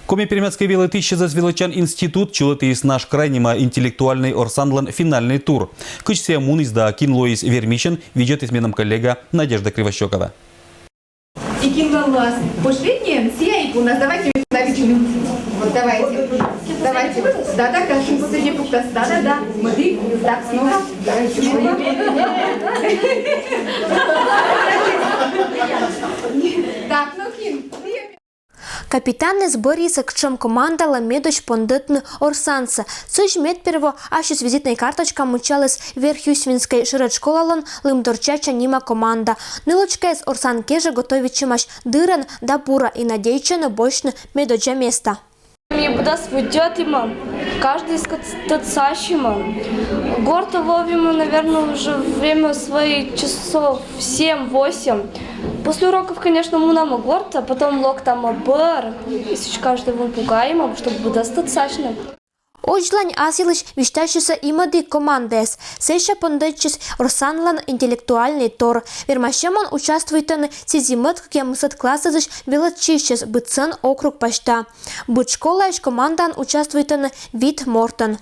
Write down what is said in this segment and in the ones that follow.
Коми перемятской велы тысяча зазвелочан институт, чулыты из наш крайнема интеллектуальный орсанлан финальный тур. Кычсия мунис да кинлоис вермишен ведет изменом коллега Надежда Кривощекова. И кинлоис. Последнее, сия у нас давайте навечерим. Вот давайте. Давайте. Да-да, кажем, последний пункт. Да-да-да. Смотри. Так, снова. Так, ну кин. Капитаны зборіса, кчем команда ламедоч пондитны орсанса. Цыж медперво, аж с визитной карточка мучалась верхюсвинской широцколалон лымдорчача нима команда. Нылочка из орсан кеже готовит чимаш дырен да бура и надеючено больше медоджа места. Мне буду сводить ему, каждый из тацащима. Горто ловим, наверное, уже время своих часов 7-8. После уроков, конечно, мы нам горто, потом лок там обер. Если каждый мы пугаем, чтобы буду стацащным. Очлань асилыш виштащиса имады командес. Сеша пондычис орсанлан интеллектуальный тор. Вермащемон участвует на сизимат, как я мысат классазыш велочищес быцен округ пашта. Быт школаеш командан участвует на вид Мортон.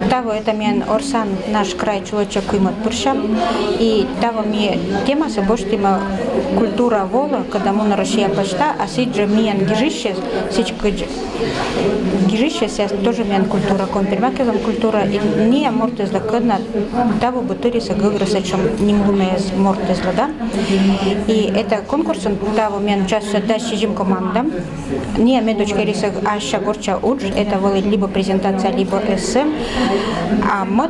Таво это мен орсан наш край чулочек имат пуршам и таво ми тема собоштима культура вола, когда мы на Россия пашта, а сиджа мен гижище, сичка гижище тоже мен культура, компермакелом культура и не мортез лакадна таво бутыриса гыграса чем не мумес мортез лада. И это конкурс таво мен участвует да сижим командам. Не медочка риса аша горча удж, это вола либо презентация, либо СМ. А мы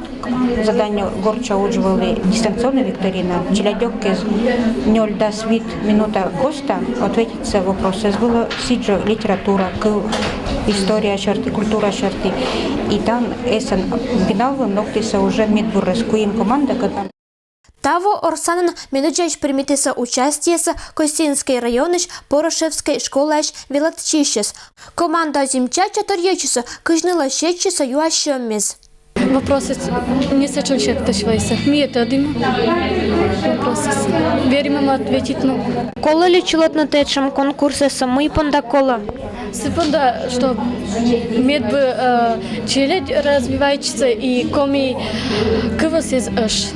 задание горча удживали дистанционная викторина. Челядек из 0 до свит минута госта ответится вопросы. Это была сиджа литература, история черты, культура черты. И там эсен финал ноктиса уже медбуррескуем команда, когда Таво орсанан медоджач примитеса участиеса Костинской районыш Порошевской школаш велатчищес. Команда зимчача торьечеса кыжныла щечеса юащеммез. Вопросы не сочем считать. Ми это один вопросы. Верим ему ответить, но. Кола ли чулот на течем конкурсе самой пандакола? Сыпанда, что мед бы челядь развивается и коми кывас из аш.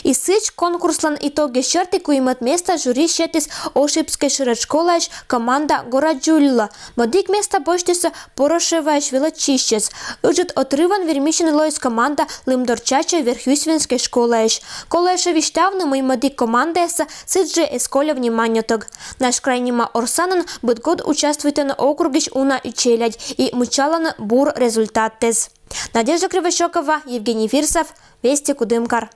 И сыч конкурслан итоги черты куимат место жюри щетис Ошибской широцколаш команда Гораджулла. Модик место боштиса Порошеваш велочищес. Уджет отрыван вермишен лоис команда Лымдорчача Верхюсвинской школаш. Колеша виштавны мой модик командеса сыджи эсколя вниманиотог. Наш крайнима орсанан быт год участвует на округиш уна и челядь и мучалан бур результатез. Надежда Кривощекова, Евгений Фирсов, Вести Кудымкар.